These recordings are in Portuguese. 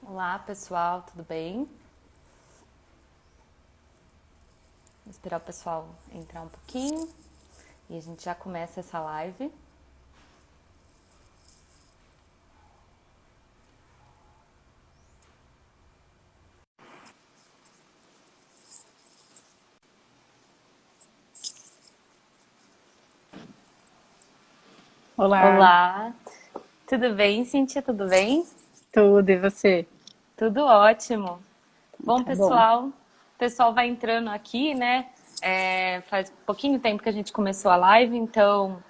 Olá, pessoal, tudo bem? Vou esperar o pessoal entrar um pouquinho e a gente já começa essa live. Olá, Olá, tudo bem, Cíntia? Tudo bem? tudo e você? Tudo ótimo. Bom, Tá bom. pessoal vai entrando aqui, né? Faz pouquinho tempo que a gente começou a live, então,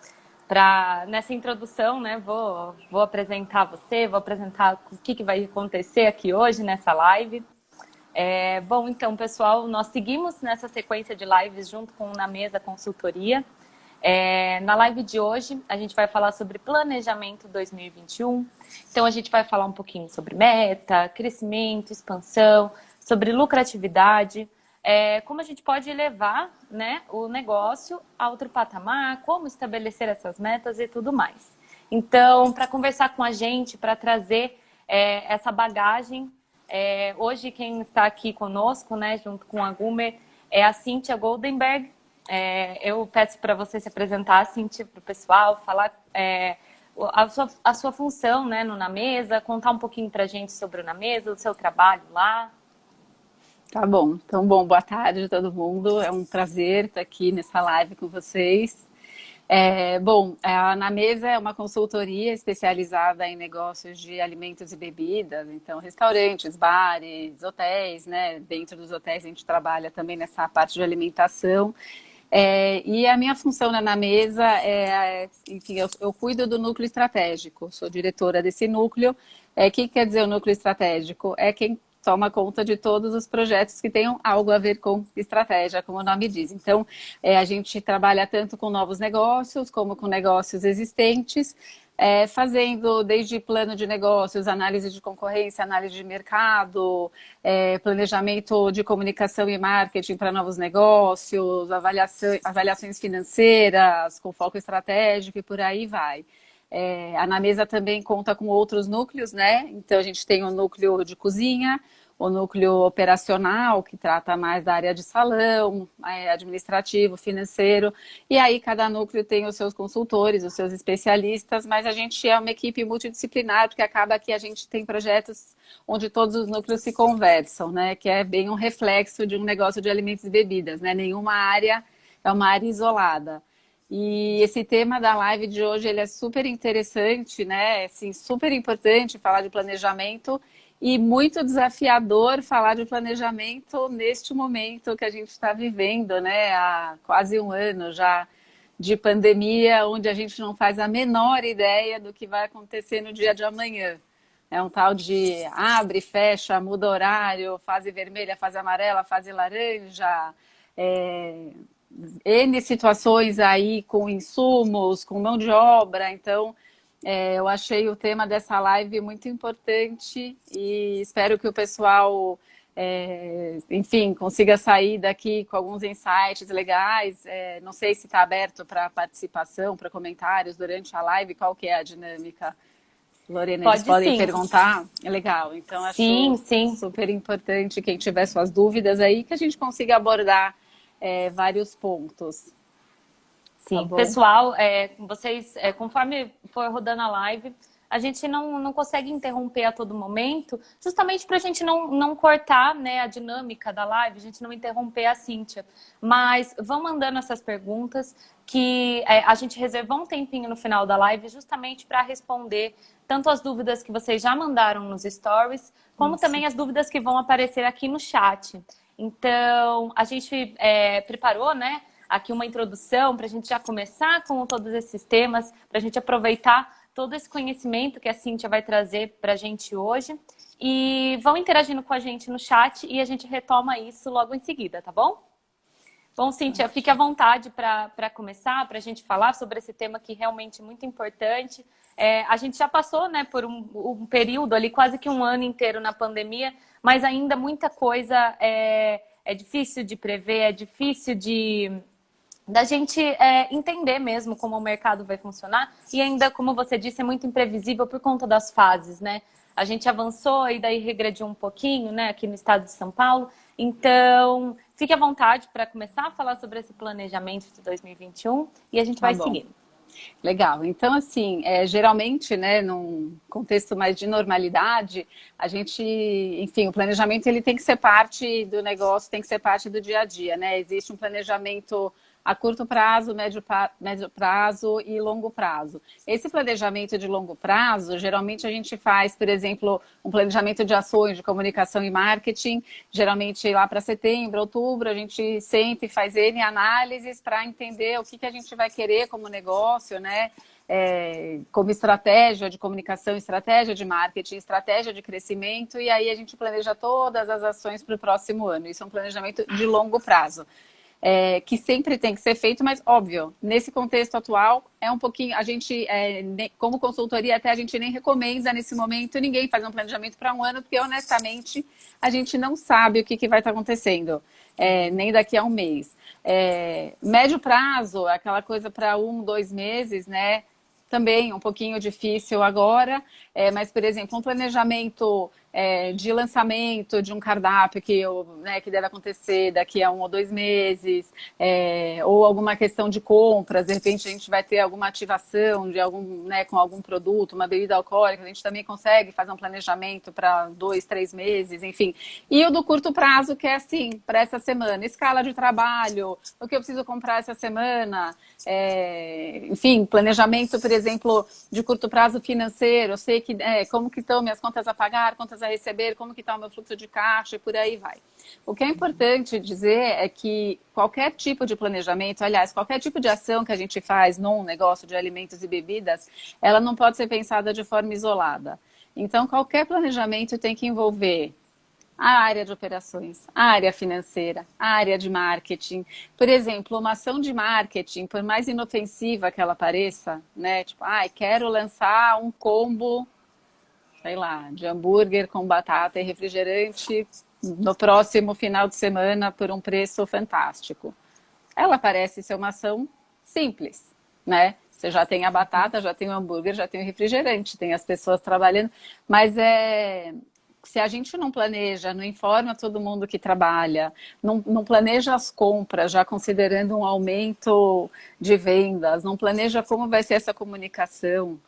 nessa introdução, né, vou apresentar você, vou apresentar o que vai acontecer aqui hoje nessa live. Bom, então, pessoal, nós seguimos nessa sequência de lives junto com o Na Mesa Consultoria. Na live de hoje, a gente vai falar sobre planejamento 2021. Então, a gente vai falar um pouquinho sobre meta, crescimento, expansão, sobre lucratividade, como a gente pode levar, né, o negócio a outro patamar, como estabelecer essas metas e tudo mais. Então, para conversar com a gente, para trazer essa bagagem, hoje quem está aqui conosco, né, junto com a Gumer, é a Cíntia Goldenberg. Eu peço para você se apresentar, Cíntia, para o pessoal, falar a sua função, né, no Na Mesa, contar um pouquinho para a gente sobre o Na Mesa, o seu trabalho lá. Tá bom. Então, bom, boa tarde a todo mundo. É um prazer estar aqui nessa live com vocês. Bom, a Na Mesa é uma consultoria especializada em negócios de alimentos e bebidas, então restaurantes, bares, hotéis, né? Dentro dos hotéis a gente trabalha também nessa parte de alimentação. E a minha função na mesa enfim, eu cuido do núcleo estratégico, sou diretora desse núcleo. O que quer dizer o núcleo estratégico? É quem toma conta de todos os projetos que tenham algo a ver com estratégia, como o nome diz. Então, a gente trabalha tanto com novos negócios, como com negócios existentes, fazendo desde plano de negócios, análise de concorrência, análise de mercado, planejamento de comunicação e marketing para novos negócios, avaliações financeiras, com foco estratégico e por aí vai. A Anamesa também conta com outros núcleos, né? Então a gente tem o núcleo de cozinha, o núcleo operacional, que trata mais da área de salão, administrativo, financeiro, e aí cada núcleo tem os seus consultores, os seus especialistas, mas a gente é uma equipe multidisciplinar, porque acaba que a gente tem projetos onde todos os núcleos se conversam, né? Que é bem um reflexo de um negócio de alimentos e bebidas, né? Nenhuma área é uma área isolada. E esse tema da live de hoje, ele é super interessante, né? Assim, super importante falar de planejamento e muito desafiador falar de planejamento neste momento que a gente está vivendo, né? Há quase um ano já de pandemia, onde a gente não faz a menor ideia do que vai acontecer no dia de amanhã. É um tal de abre, fecha, muda horário, fase vermelha, fase amarela, fase laranja, é, N situações aí com insumos, com mão de obra. Então, eu achei o tema dessa live muito importante e espero que o pessoal, enfim, consiga sair daqui com alguns insights legais. Não sei se está aberto para participação, para comentários durante a live, qual que é a dinâmica? Lorena, eles Pode podem sim. perguntar? É legal. Então, Sim, acho sim. super importante quem tiver suas dúvidas aí, que a gente consiga abordar vários pontos, tá Sim, bom? pessoal, conforme for rodando a live, a gente não consegue interromper a todo momento, justamente para a gente não cortar, né, a dinâmica da live, a gente não interromper a Cíntia. Mas vão mandando essas perguntas que a gente reservou um tempinho no final da live justamente para responder tanto as dúvidas que vocês já mandaram nos stories, como Isso. também as dúvidas que vão aparecer aqui no chat. Então, a gente preparou, né, aqui uma introdução para a gente já começar com todos esses temas, para a gente aproveitar todo esse conhecimento que a Cíntia vai trazer para a gente hoje. E vão interagindo com a gente no chat e a gente retoma isso logo em seguida, tá bom? Bom, Cíntia, fique à vontade para começar, para a gente falar sobre esse tema que realmente é muito importante. A gente já passou, né, por um período ali, quase que um ano inteiro na pandemia, mas ainda muita coisa é difícil de prever, é difícil da gente entender mesmo como o mercado vai funcionar. E ainda, como você disse, é muito imprevisível por conta das fases, né? A gente avançou e daí regrediu um pouquinho, né, aqui no estado de São Paulo. Então, fique à vontade para começar a falar sobre esse planejamento de 2021 e a gente Tá vai bom. seguindo. Legal. Então, assim, geralmente, né, num contexto mais de normalidade, a gente, enfim, o planejamento ele tem que ser parte do negócio, tem que ser parte do dia a dia, né? Existe um planejamento a curto prazo, médio prazo e longo prazo. Esse planejamento de longo prazo, geralmente a gente faz, por exemplo, um planejamento de ações de comunicação e marketing, geralmente lá para setembro, outubro, a gente senta e faz N análises para entender o que a gente vai querer como negócio, né? Como estratégia de comunicação, estratégia de marketing, estratégia de crescimento, e aí a gente planeja todas as ações para o próximo ano. Isso é um planejamento de longo prazo. Que sempre tem que ser feito, mas óbvio, nesse contexto atual, é um pouquinho, a gente, como consultoria, até a gente nem recomenda nesse momento ninguém fazer um planejamento para um ano, porque honestamente a gente não sabe o que vai estar acontecendo, nem daqui a um mês. Médio prazo, aquela coisa para 1, 2 meses, né? Também um pouquinho difícil agora, mas, por exemplo, um planejamento de lançamento de um cardápio que deve acontecer daqui a 1 ou 2 meses, ou alguma questão de compras, de repente a gente vai ter alguma ativação de com algum produto, uma bebida alcoólica, a gente também consegue fazer um planejamento para 2, 3 meses, enfim. E o do curto prazo, que é assim, para essa semana, escala de trabalho, o que eu preciso comprar essa semana, enfim, planejamento, por exemplo, de curto prazo financeiro, eu sei que como que estão minhas contas a pagar, contas a receber, como que está o meu fluxo de caixa e por aí vai. O que é importante dizer é que qualquer tipo de planejamento, aliás, qualquer tipo de ação que a gente faz num negócio de alimentos e bebidas, ela não pode ser pensada de forma isolada. Então, qualquer planejamento tem que envolver a área de operações, a área financeira, a área de marketing. Por exemplo, uma ação de marketing, por mais inofensiva que ela pareça, né? Tipo, quero lançar um combo, sei lá, de hambúrguer com batata e refrigerante no próximo final de semana por um preço fantástico. Ela parece ser uma ação simples, né? Você já tem a batata, já tem o hambúrguer, já tem o refrigerante, tem as pessoas trabalhando, mas se a gente não planeja, não informa todo mundo que trabalha, não planeja as compras, já considerando um aumento de vendas, não planeja como vai ser essa comunicação,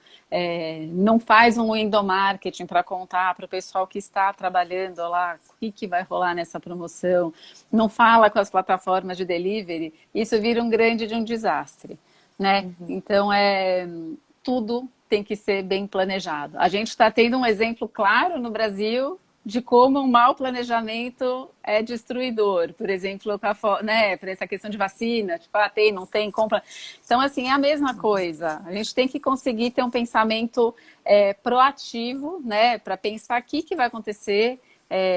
não faz um endomarketing para contar para o pessoal que está trabalhando lá o que vai rolar nessa promoção, não fala com as plataformas de delivery, isso vira um grande de um desastre, né? Então, tudo tem que ser bem planejado. A gente está tendo um exemplo claro no Brasil de como um mau planejamento é destruidor. Por exemplo, né, para essa questão de vacina, tipo, tem, não tem, compra. Então, assim, é a mesma coisa. A gente tem que conseguir ter um pensamento proativo, né, para pensar o que vai acontecer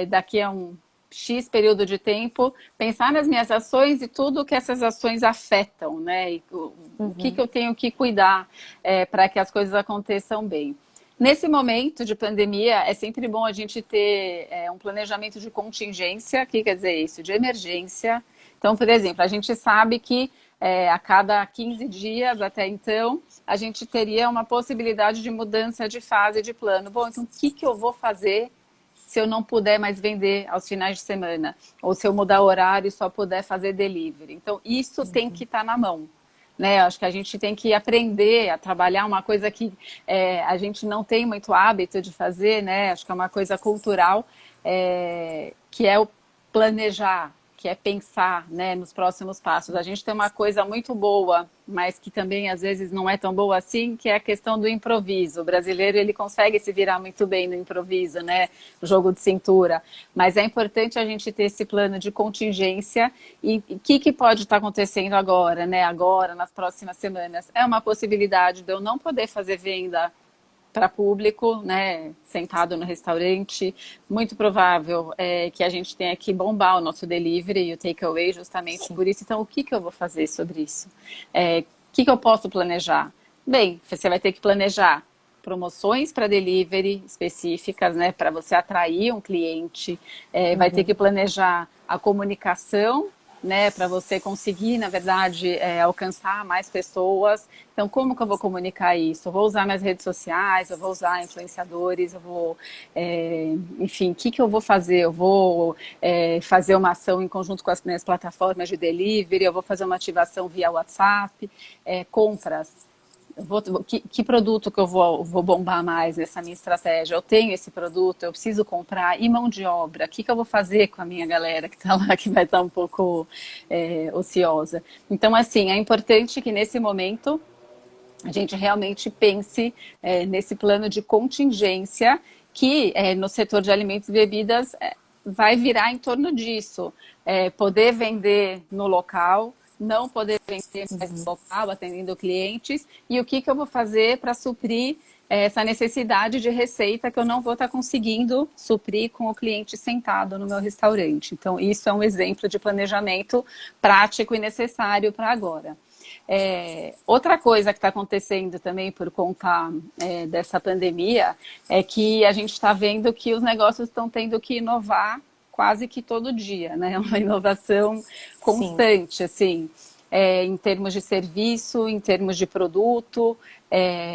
daqui a um X período de tempo, pensar nas minhas ações e tudo que essas ações afetam, né? E o que eu tenho que cuidar para que as coisas aconteçam bem. Nesse momento de pandemia, é sempre bom a gente ter um planejamento de contingência. O que quer dizer isso? De emergência. Então, por exemplo, a gente sabe que a cada 15 dias, até então, a gente teria uma possibilidade de mudança de fase de plano. Bom, então o que eu vou fazer se eu não puder mais vender aos finais de semana? Ou se eu mudar o horário e só puder fazer delivery? Então, isso tem que estar na mão. Né? Acho que a gente tem que aprender a trabalhar uma coisa que a gente não tem muito hábito de fazer, né? Acho que é uma coisa cultural, que é o planejar, que é pensar, né, nos próximos passos. A gente tem uma coisa muito boa, mas que também às vezes não é tão boa assim, que é a questão do improviso. O brasileiro, ele consegue se virar muito bem no improviso, né, no jogo de cintura. Mas é importante a gente ter esse plano de contingência e o que pode estar acontecendo agora, né, agora, nas próximas semanas. É uma possibilidade de eu não poder fazer venda para público, né, sentado no restaurante. Muito provável que a gente tenha que bombar o nosso delivery e o takeaway justamente por isso. Então, o que eu vou fazer sobre isso? O que eu posso planejar? Bem, você vai ter que planejar promoções para delivery específicas, né, para você atrair um cliente. Vai ter que planejar a comunicação, né, para você conseguir, na verdade, alcançar mais pessoas. Então, como que eu vou comunicar isso? Eu vou usar minhas redes sociais, eu vou usar influenciadores, eu vou, enfim, o que eu vou fazer? Eu vou fazer uma ação em conjunto com as minhas plataformas de delivery, eu vou fazer uma ativação via WhatsApp, compras. Que produto que eu vou bombar mais nessa minha estratégia? Eu tenho esse produto, eu preciso comprar. E mão de obra? O que eu vou fazer com a minha galera que está lá, que vai estar um pouco ociosa? Então, assim, é importante que nesse momento a gente realmente pense nesse plano de contingência que no setor de alimentos e bebidas vai virar em torno disso. Poder vender no local, não poder vender mais no local, atendendo clientes, e o que eu vou fazer para suprir essa necessidade de receita que eu não vou estar conseguindo suprir com o cliente sentado no meu restaurante. Então, isso é um exemplo de planejamento prático e necessário para agora. Outra coisa que está acontecendo também por conta dessa pandemia é que a gente está vendo que os negócios estão tendo que inovar quase que todo dia, né? Uma inovação constante, assim, em termos de serviço, em termos de produto.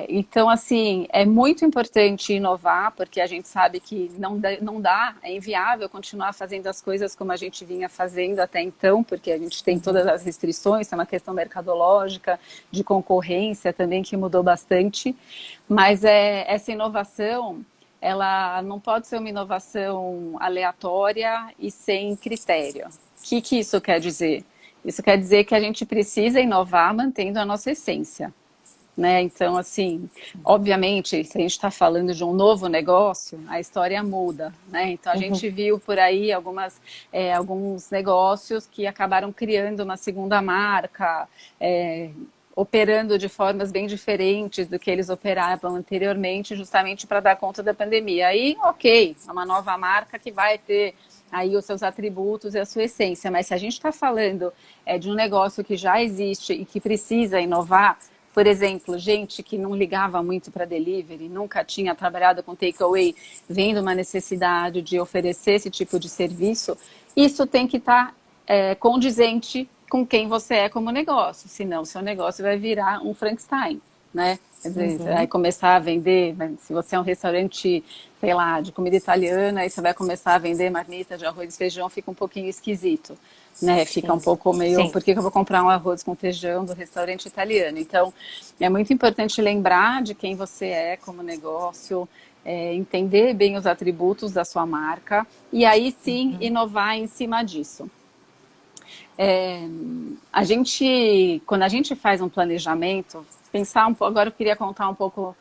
Então, assim, é muito importante inovar, porque a gente sabe que não dá, é inviável continuar fazendo as coisas como a gente vinha fazendo até então, porque a gente tem todas as restrições, tem uma questão mercadológica, de concorrência também que mudou bastante, mas essa inovação, ela não pode ser uma inovação aleatória e sem critério. O que isso quer dizer? Isso quer dizer que a gente precisa inovar mantendo a nossa essência, né? Então, assim, obviamente, se a gente está falando de um novo negócio, a história muda, né? Então, a gente viu por aí alguns negócios que acabaram criando uma segunda marca, operando de formas bem diferentes do que eles operavam anteriormente, justamente para dar conta da pandemia. Aí, ok, é uma nova marca que vai ter aí os seus atributos e a sua essência, mas se a gente está falando de um negócio que já existe e que precisa inovar, por exemplo, gente que não ligava muito para delivery, nunca tinha trabalhado com takeaway, vendo uma necessidade de oferecer esse tipo de serviço, isso tem que estar condizente com quem você é como negócio, senão seu negócio vai virar um Frankenstein, né? Quer dizer, você vai começar a vender, se você é um restaurante, sei lá, de comida italiana, e você vai começar a vender marmita de arroz e feijão, fica um pouquinho esquisito, né? Fica um pouco meio, por que eu vou comprar um arroz com feijão do restaurante italiano? Então, é muito importante lembrar de quem você é como negócio, entender bem os atributos da sua marca, e aí sim inovar em cima disso. Quando a gente faz um planejamento, pensar um pouco, agora eu queria contar um pouco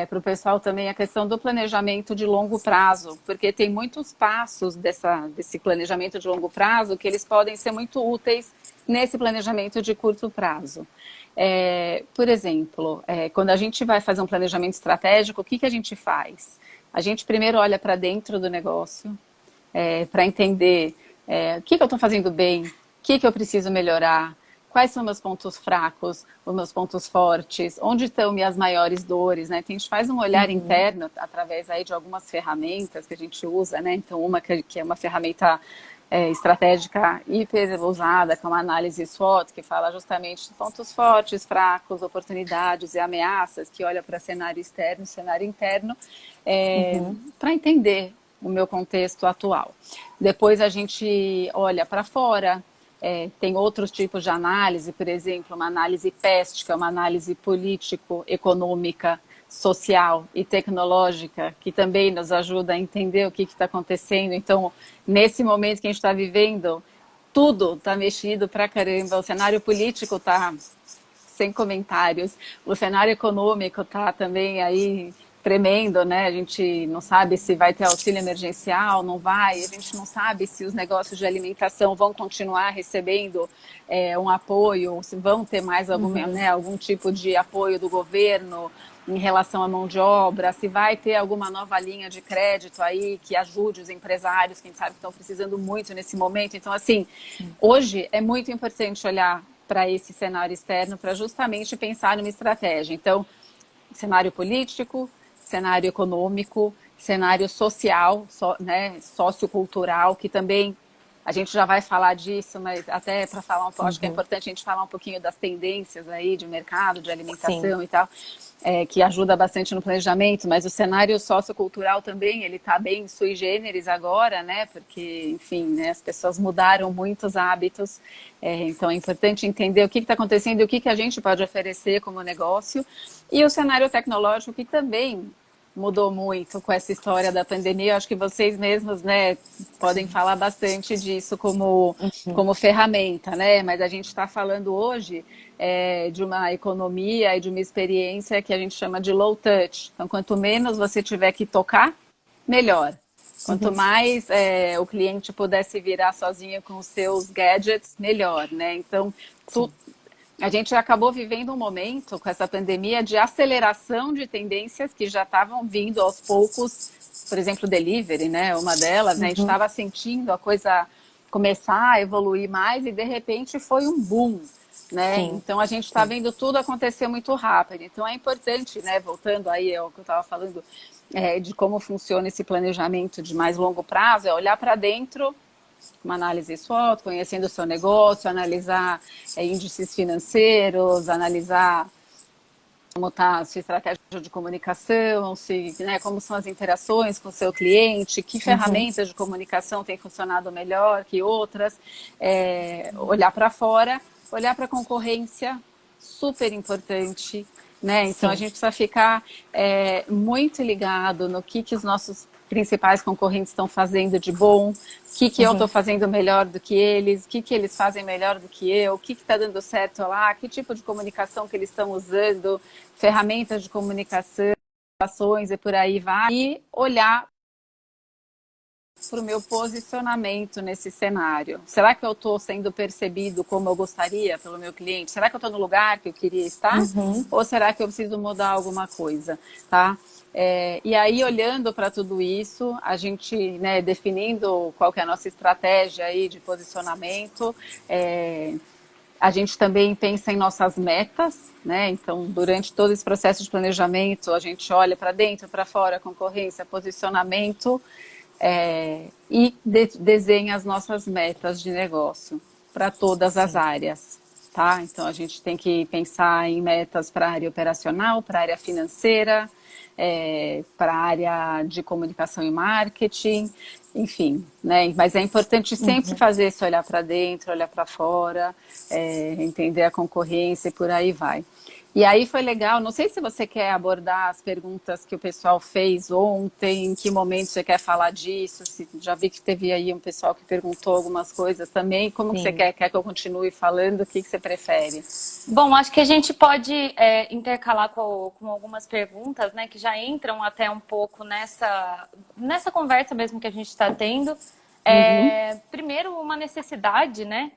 para o pessoal também a questão do planejamento de longo prazo, porque tem muitos passos desse planejamento de longo prazo que eles podem ser muito úteis nesse planejamento de curto prazo. Por exemplo, quando a gente vai fazer um planejamento estratégico, o que a gente faz? A gente primeiro olha para dentro do negócio, para entender o que eu estou fazendo bem, o que eu preciso melhorar, quais são meus pontos fracos, os meus pontos fortes, onde estão minhas maiores dores, né? Então, a gente faz um olhar interno através aí de algumas ferramentas que a gente usa, né? Então, uma que é uma ferramenta estratégica hiper usada, que é uma análise SWOT, que fala justamente de pontos fortes, fracos, oportunidades e ameaças, que olha para cenário externo e cenário interno, para entender o meu contexto atual. Depois a gente olha para fora, tem outros tipos de análise, por exemplo, uma análise PEST, uma análise político, econômica, social e tecnológica, que também nos ajuda a entender o que está acontecendo. Então, nesse momento que a gente está vivendo, tudo está mexido pra caramba, o cenário político está sem comentários, o cenário econômico está também aí tremendo, né? A gente não sabe se vai ter auxílio emergencial, não vai, a gente não sabe se os negócios de alimentação vão continuar recebendo um apoio, se vão ter mais algum tipo de apoio do governo em relação à mão de obra, se vai ter alguma nova linha de crédito aí que ajude os empresários, quem sabe que estão precisando muito nesse momento. Então, assim, hoje é muito importante olhar para esse cenário externo para justamente pensar numa estratégia. Então, cenário político, cenário econômico, cenário social, né, sociocultural, que também A gente já vai falar disso, mas até para falar um pouco, acho que é Uhum. importante a gente falar um pouquinho das tendências aí de mercado, de Sim. alimentação e tal, que ajuda bastante no planejamento, mas o cenário sociocultural também, ele está bem sui generis agora, né? Porque, enfim, né, as pessoas mudaram muitos hábitos, então é importante entender o que está acontecendo e o que a gente pode oferecer como negócio. E o cenário tecnológico que também mudou muito com essa história da pandemia. Eu acho que vocês mesmos, né, podem falar bastante disso como ferramenta, né? Mas a gente está falando hoje de uma economia e de uma experiência que a gente chama de low touch. Então, quanto menos você tiver que tocar, melhor. Quanto Uhum. mais o cliente puder se virar sozinho com os seus gadgets, melhor, né? Então, Sim. a gente acabou vivendo um momento com essa pandemia de aceleração de tendências que já estavam vindo aos poucos, por exemplo, delivery, né? Uma delas, né? A gente Uhum. estava sentindo a coisa começar a evoluir mais e de repente foi um boom, né? Sim. Então a gente está Sim. vendo tudo acontecer muito rápido. Então é importante, né? Voltando aí ao que eu estava falando de como funciona esse planejamento de mais longo prazo, é olhar para dentro, uma análise SWOT, conhecendo o seu negócio, analisar índices financeiros, analisar como está a sua estratégia de comunicação, né, como são as interações com o seu cliente, que Uhum. ferramentas de comunicação têm funcionado melhor que outras, olhar para fora, olhar para a concorrência, super importante, né? Então a Sim. gente precisa ficar muito ligado no que os nossos principais concorrentes estão fazendo de bom, o que eu estou Uhum. fazendo melhor do que eles, o que eles fazem melhor do que eu, o que está dando certo lá, que tipo de comunicação que eles estão usando, ferramentas de comunicação, ações e por aí vai, e olhar para o meu posicionamento nesse cenário. Será que eu estou sendo percebido como eu gostaria pelo meu cliente? Será que eu estou no lugar que eu queria estar? Uhum. Ou será que eu preciso mudar alguma coisa? Tá? E aí, olhando para tudo isso, a gente, né, definindo qual que é a nossa estratégia aí de posicionamento, a gente também pensa em nossas metas, né? Então, durante todo esse processo de planejamento, a gente olha para dentro, para fora, concorrência, posicionamento, e desenha as nossas metas de negócio para todas as Sim. áreas, tá? Então, a gente tem que pensar em metas para a área operacional, para a área financeira, para a área de comunicação e marketing, enfim, né? Mas é importante sempre Uhum. fazer esse olhar para dentro, olhar para fora, entender a concorrência e por aí vai. E aí foi legal, não sei se você quer abordar as perguntas que o pessoal fez ontem, em que momento você quer falar disso, se já vi que teve aí um pessoal que perguntou algumas coisas também, como que você Sim. quer que eu continue falando, o que você prefere? Bom, acho que a gente pode intercalar com algumas perguntas, né, que já entram até um pouco nessa conversa mesmo que a gente está tendo. Uhum, Primeiro, uma necessidade, né,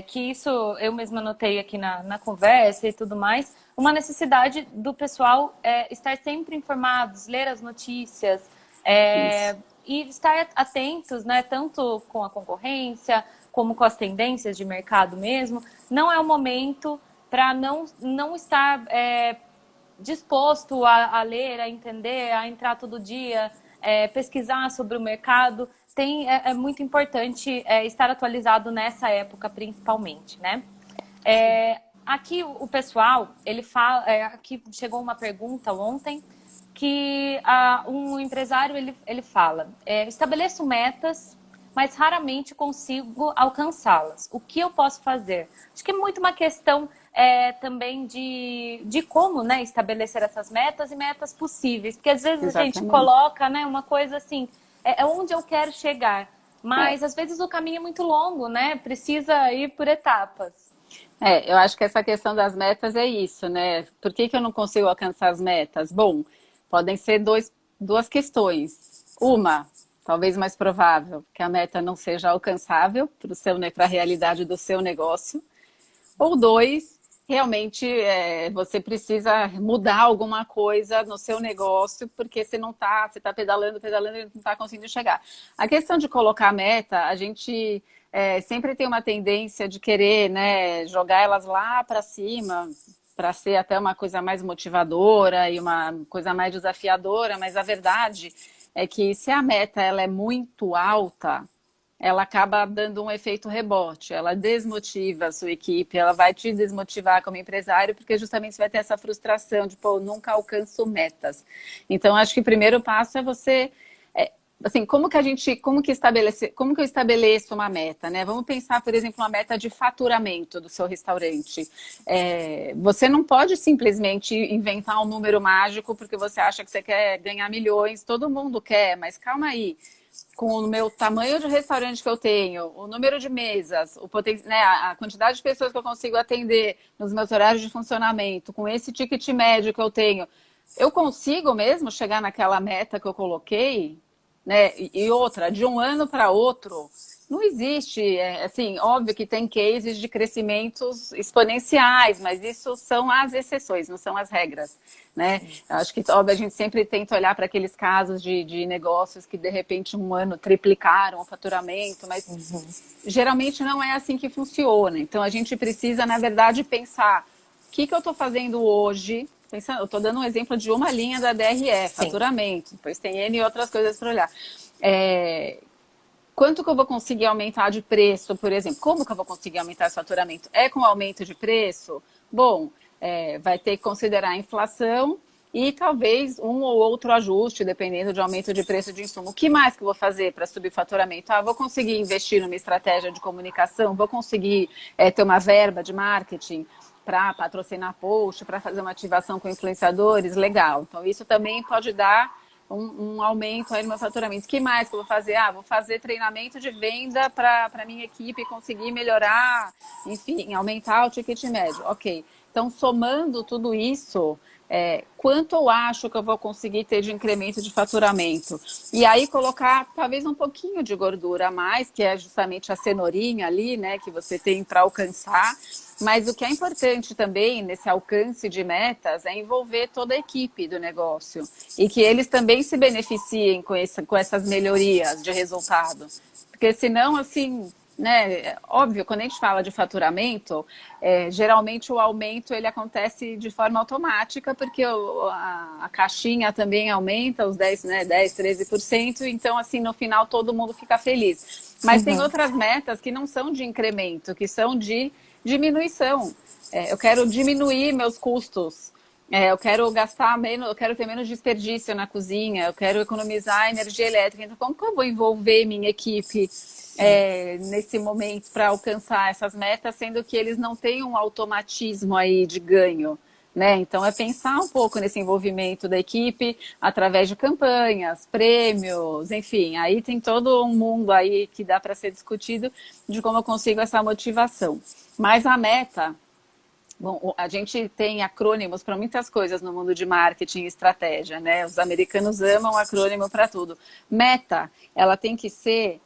que isso eu mesma notei aqui na conversa e tudo mais, uma necessidade do pessoal estar sempre informados, ler as notícias, isso, e estar atentos, né, tanto com a concorrência como com as tendências de mercado mesmo. Não é o momento para não estar disposto a ler, a entender, a entrar todo dia, pesquisar sobre o mercado. É muito importante estar atualizado nessa época, principalmente, né? Aqui o pessoal, ele fala, aqui chegou uma pergunta ontem que um empresário ele fala, estabeleço metas, mas raramente consigo alcançá-las. O que eu posso fazer? Acho que é muito uma questão também de como, né, estabelecer essas metas e metas possíveis. Porque às vezes a gente exatamente. coloca, né, uma coisa assim, é onde eu quero chegar. É. Mas às vezes o caminho é muito longo, né? Precisa ir por etapas. Eu acho que essa questão das metas é isso, né? Por que eu não consigo alcançar as metas? Bom, podem ser duas questões. Uma, talvez mais provável, que a meta não seja alcançável para a realidade do seu negócio. Ou dois, realmente você precisa mudar alguma coisa no seu negócio, porque você está pedalando, pedalando e não está conseguindo chegar. A questão de colocar meta, a gente sempre tem uma tendência de querer, né, jogar elas lá para cima, para ser até uma coisa mais motivadora e uma coisa mais desafiadora, mas a verdade é que se a meta ela é muito alta, ela acaba dando um efeito rebote, ela desmotiva a sua equipe, ela vai te desmotivar como empresário, porque justamente você vai ter essa frustração de, pô, nunca alcanço metas. Então, acho que o primeiro passo é você, assim, como que eu estabeleço uma meta, né? Vamos pensar, por exemplo, uma meta de faturamento do seu restaurante. Você não pode simplesmente inventar um número mágico porque você acha que você quer ganhar milhões, todo mundo quer, mas calma aí. Com o meu tamanho de restaurante que eu tenho, o número de mesas, né, a quantidade de pessoas que eu consigo atender nos meus horários de funcionamento, com esse ticket médio que eu consigo mesmo chegar naquela meta que eu coloquei, né? E outra, de um ano para outro, não existe, assim, óbvio que tem cases de crescimentos exponenciais, mas isso são as exceções, não são as regras, né? Acho que, óbvio, a gente sempre tenta olhar para aqueles casos de negócios que, de repente, um ano triplicaram o faturamento, mas geralmente não é assim que funciona. Então, a gente precisa, na verdade, pensar o que eu estou fazendo hoje. Pensando, eu estou dando um exemplo de uma linha da DRE, faturamento, depois tem N outras coisas para olhar. Quanto que eu vou conseguir aumentar de preço, por exemplo? Como que eu vou conseguir aumentar esse faturamento? É com aumento de preço? Bom, vai ter que considerar a inflação e talvez um ou outro ajuste, dependendo de aumento de preço de insumo. O que mais que eu vou fazer para subir o faturamento? Vou conseguir investir numa estratégia de comunicação? Vou conseguir ter uma verba de marketing para patrocinar post, para fazer uma ativação com influenciadores? Legal. Então, isso também pode dar um aumento aí no meu faturamento. O que mais que eu vou fazer? Vou fazer treinamento de venda para a minha equipe conseguir melhorar, enfim, aumentar o ticket médio. Ok. Então, somando tudo isso, quanto eu acho que eu vou conseguir ter de incremento de faturamento? E aí colocar talvez um pouquinho de gordura a mais, que é justamente a cenourinha ali, né, que você tem para alcançar. Mas o que é importante também nesse alcance de metas é envolver toda a equipe do negócio e que eles também se beneficiem com essas melhorias de resultado. Porque senão, assim, né, óbvio, quando a gente fala de faturamento, geralmente o aumento ele acontece de forma automática, porque a caixinha também aumenta os 10, né, 10, 13%, então assim, no final todo mundo fica feliz. Mas tem outras metas que não são de incremento, que são de diminuição. Eu quero diminuir meus custos. Eu quero gastar menos, eu quero ter menos desperdício na cozinha, eu quero economizar energia elétrica. Então, como que eu vou envolver minha equipe nesse momento para alcançar essas metas, sendo que eles não têm um automatismo aí de ganho? Né? Então, é pensar um pouco nesse envolvimento da equipe através de campanhas, prêmios, enfim. Aí tem todo um mundo aí que dá para ser discutido de como eu consigo essa motivação. Mas a meta, bom, a gente tem acrônimos para muitas coisas no mundo de marketing e estratégia, né? Os americanos amam acrônimo para tudo. Meta, ela tem que ser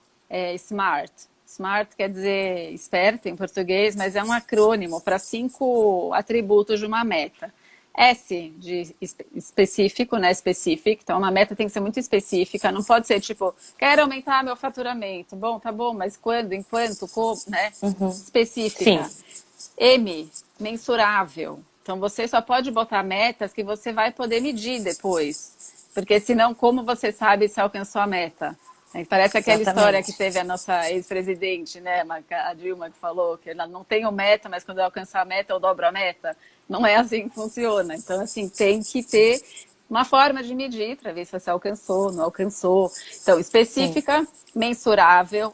SMART. SMART quer dizer esperto em português, mas é um acrônimo para 5 atributos de uma meta. S de específico, né? Specific. Então, uma meta tem que ser muito específica. Não pode ser tipo, quero aumentar meu faturamento. Bom, tá bom, mas quando, enquanto, como, né? Específica. Sim. M, mensurável. Então, você só pode botar metas que você vai poder medir depois. Porque senão, como você sabe se alcançou a meta? Parece aquela história que teve a nossa ex-presidente, né, a Dilma, que falou que ela não tem meta, mas quando eu alcançar a meta, eu dobro a meta. Não é assim que funciona. Então, assim, tem que ter uma forma de medir para ver se você alcançou, não alcançou. Então, específica, mensurável.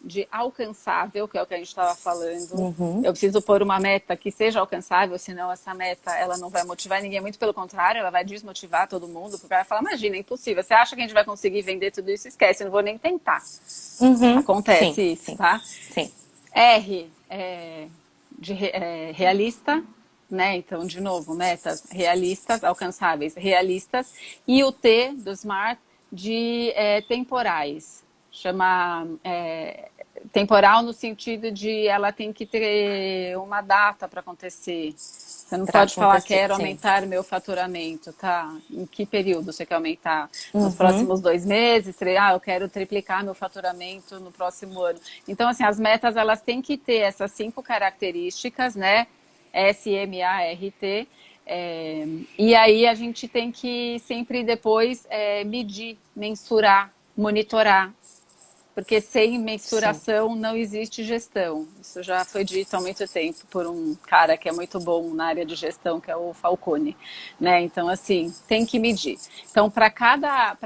De alcançável, que é o que a gente estava falando. Eu preciso pôr uma meta que seja alcançável, senão essa meta ela não vai motivar ninguém. Muito pelo contrário, ela vai desmotivar todo mundo. Porque o cara fala, imagina, é impossível. Você acha que a gente vai conseguir vender tudo isso? Esquece, eu não vou nem tentar. Acontece isso, tá? Sim. R, realista. Né? Então, de novo, metas realistas, alcançáveis, realistas. E o T do SMART de temporais. Chama temporal no sentido de ela tem que ter uma data para acontecer. Você não pode falar, quero aumentar meu faturamento, tá? Em que período você quer aumentar? Nos próximos 2 meses? Eu quero triplicar meu faturamento no próximo ano. Então, assim, as metas, elas têm que ter essas 5 características, né? SMART, e aí a gente tem que sempre depois medir, mensurar, monitorar, porque sem mensuração não existe gestão. Isso já foi dito há muito tempo por um cara que é muito bom na área de gestão, que é o Falcone, né? Então, assim, tem que medir. Então, para cada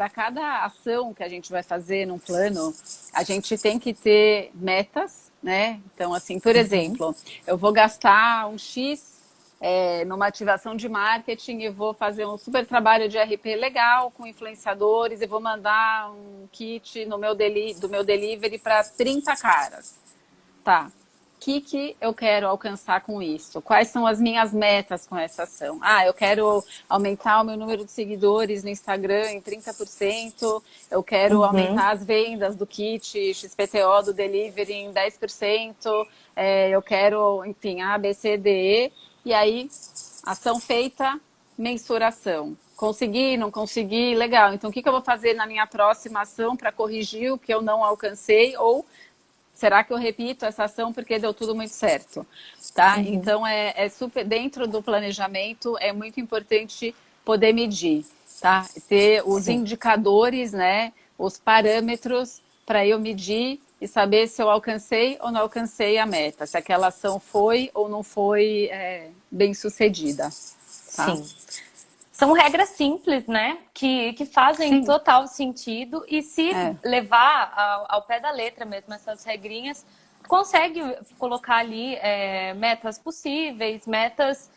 ação que a gente vai fazer num plano, a gente tem que ter metas, né? Então, assim, por exemplo, eu vou gastar um X numa ativação de marketing e vou fazer um super trabalho de RP legal com influenciadores e vou mandar um kit no do meu delivery para 30 caras. Tá. O que eu quero alcançar com isso? Quais são as minhas metas com essa ação? Eu quero aumentar o meu número de seguidores no Instagram em 30%, eu quero aumentar as vendas do kit XPTO do delivery em 10%, eu quero, enfim, A, B, C, D, E. E aí, ação feita, mensuração. Consegui, não consegui, legal. Então, o que eu vou fazer na minha próxima ação para corrigir o que eu não alcancei? Ou será que eu repito essa ação porque deu tudo muito certo? Tá? Então, é super, dentro do planejamento, é muito importante poder medir, tá? Ter os indicadores, né? Os parâmetros para eu medir e saber se eu alcancei ou não alcancei a meta, se aquela ação foi ou não foi bem sucedida. Tá? Sim. São regras simples, né? Que fazem total sentido e se levar ao pé da letra mesmo essas regrinhas, consegue colocar ali metas possíveis, metas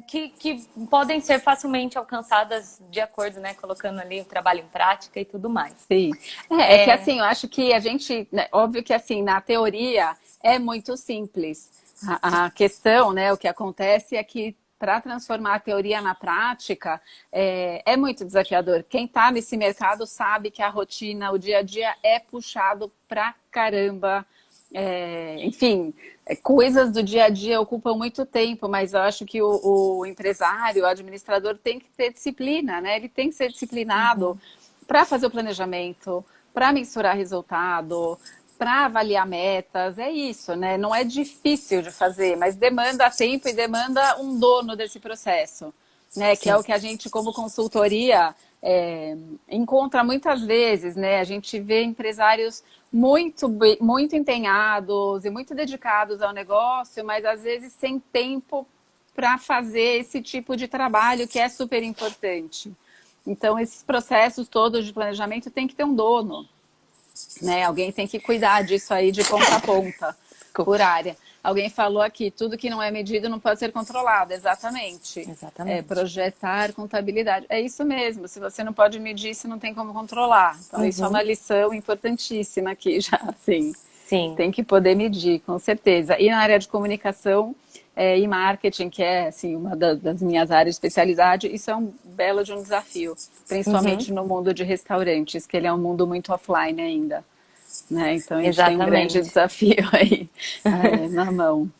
que podem ser facilmente alcançadas de acordo, né? Colocando ali o trabalho em prática e tudo mais. Sim. É que assim, eu acho que a gente, né, óbvio que assim, na teoria é muito simples. A questão, né, o que acontece é que para transformar a teoria na prática é muito desafiador. Quem está nesse mercado sabe que a rotina, o dia a dia é puxado pra caramba. Enfim, coisas do dia a dia ocupam muito tempo, mas eu acho que o empresário, o administrador tem que ter disciplina, né? Ele tem que ser disciplinado para fazer o planejamento, para mensurar resultado, para avaliar metas, é isso, né? Não é difícil de fazer, mas demanda tempo e demanda um dono desse processo, né? Que é o que a gente, como consultoria, encontra muitas vezes, né? A gente vê empresários muito empenhados e muito dedicados ao negócio, mas às vezes sem tempo para fazer esse tipo de trabalho que é super importante. Então, esses processos todos de planejamento tem que ter um dono, né? Alguém tem que cuidar disso aí de ponta a ponta, por área. Alguém falou aqui, tudo que não é medido não pode ser controlado. Exatamente. Exatamente. Projetar contabilidade. É isso mesmo. Se você não pode medir, você não tem como controlar. Então, isso é uma lição importantíssima aqui já, assim. Sim. Tem que poder medir, com certeza. E na área de comunicação e marketing, que é assim, uma das minhas áreas de especialidade, isso é um belo de um desafio. Principalmente no mundo de restaurantes, que ele é um mundo muito offline ainda. Né? Então, a gente tem um grande desafio aí na mão.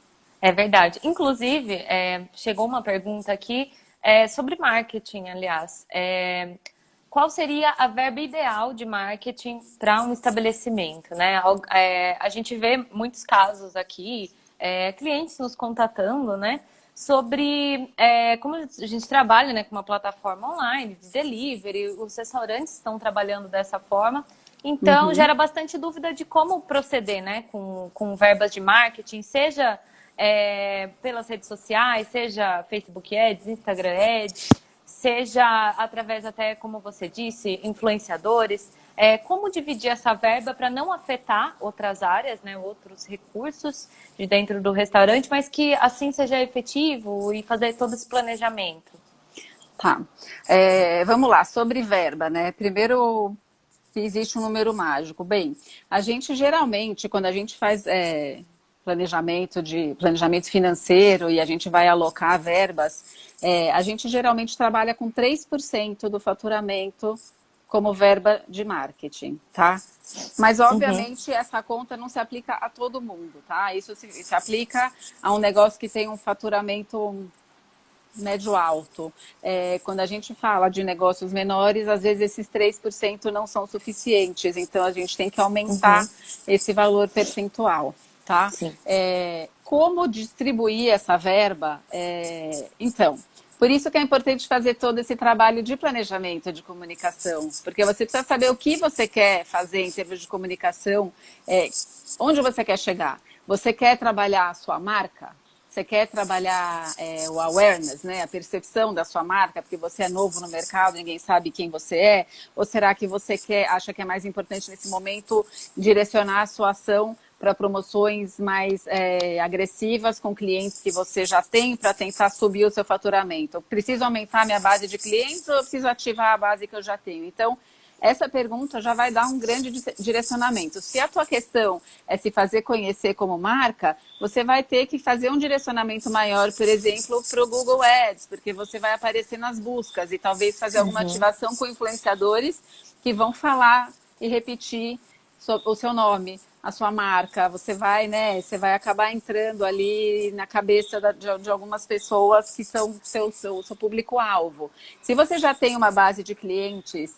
É verdade. Inclusive, chegou uma pergunta aqui sobre marketing, aliás. Qual seria a verba ideal de marketing para um estabelecimento, né? A gente vê muitos casos aqui, clientes nos contatando, né? Sobre como a gente trabalha, né, com uma plataforma online de delivery, os restaurantes estão trabalhando dessa forma. Então, gera bastante dúvida de como proceder, né, com verbas de marketing, seja pelas redes sociais, seja Facebook Ads, Instagram Ads, seja através até, como você disse, influenciadores. Como dividir essa verba para não afetar outras áreas, né, outros recursos de dentro do restaurante, mas que assim seja efetivo e fazer todo esse planejamento? Tá. Vamos lá, sobre verba, né? Primeiro, se existe um número mágico. Bem, a gente geralmente, quando a gente faz planejamento financeiro e a gente vai alocar verbas, a gente geralmente trabalha com 3% do faturamento como verba de marketing, tá? Mas, obviamente, essa conta não se aplica a todo mundo, tá? Isso se aplica a um negócio que tem um faturamento médio alto. Quando a gente fala de negócios menores, às vezes esses 3% não são suficientes, então a gente tem que aumentar esse valor percentual, tá? Sim. Como distribuir essa verba? Então, Por isso que é importante fazer todo esse trabalho de planejamento de comunicação, porque você precisa saber o que você quer fazer em termos de comunicação, onde você quer chegar. Você quer trabalhar a sua marca? Você quer trabalhar o awareness, né? A percepção da sua marca, porque você é novo no mercado, ninguém sabe quem você é? Ou será que você acha que é mais importante nesse momento direcionar a sua ação para promoções mais agressivas com clientes que você já tem para tentar subir o seu faturamento? Eu preciso aumentar minha base de clientes ou eu preciso ativar a base que eu já tenho? Então, essa pergunta já vai dar um grande direcionamento. Se a tua questão é se fazer conhecer como marca, você vai ter que fazer um direcionamento maior, por exemplo, para o Google Ads, porque você vai aparecer nas buscas e talvez fazer alguma ativação com influenciadores que vão falar e repetir o seu nome, a sua marca. Você vai, né? Você vai acabar entrando ali na cabeça de algumas pessoas que são seu público-alvo. Se você já tem uma base de clientes,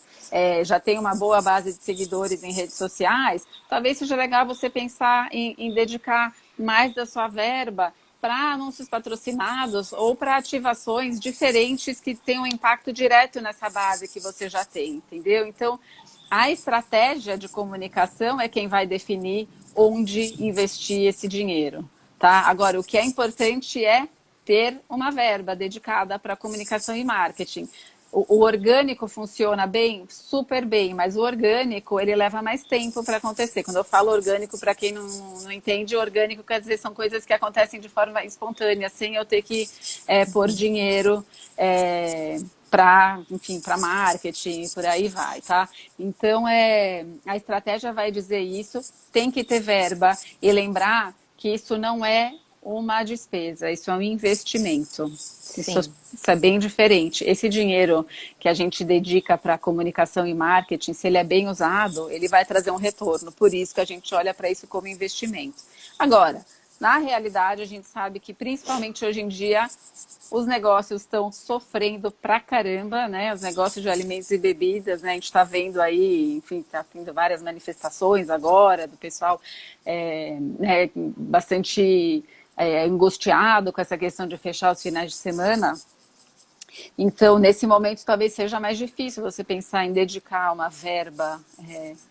já tem uma boa base de seguidores em redes sociais, talvez seja legal você pensar em dedicar mais da sua verba para anúncios patrocinados ou para ativações diferentes que tenham um impacto direto nessa base que você já tem, entendeu? Então, a estratégia de comunicação é quem vai definir onde investir esse dinheiro, tá? Agora, o que é importante é ter uma verba dedicada para comunicação e marketing. O orgânico funciona bem? Super bem, mas o orgânico, ele leva mais tempo para acontecer. Quando eu falo orgânico, para quem não entende, orgânico quer dizer são coisas que acontecem de forma espontânea, sem eu ter que pôr dinheiro para marketing, por aí vai, tá? Então, a estratégia vai dizer isso, tem que ter verba e lembrar que isso não é uma despesa, isso é um investimento. Isso é bem diferente. Esse dinheiro que a gente dedica para comunicação e marketing, se ele é bem usado, ele vai trazer um retorno. Por isso que a gente olha para isso como investimento. Agora, na realidade, a gente sabe que, principalmente hoje em dia, os negócios estão sofrendo pra caramba, né? Os negócios de alimentos e bebidas, né? A gente está vendo aí, enfim, está tendo várias manifestações agora do pessoal né, bastante angustiado com essa questão de fechar os finais de semana. Então, nesse momento, talvez seja mais difícil você pensar em dedicar uma verba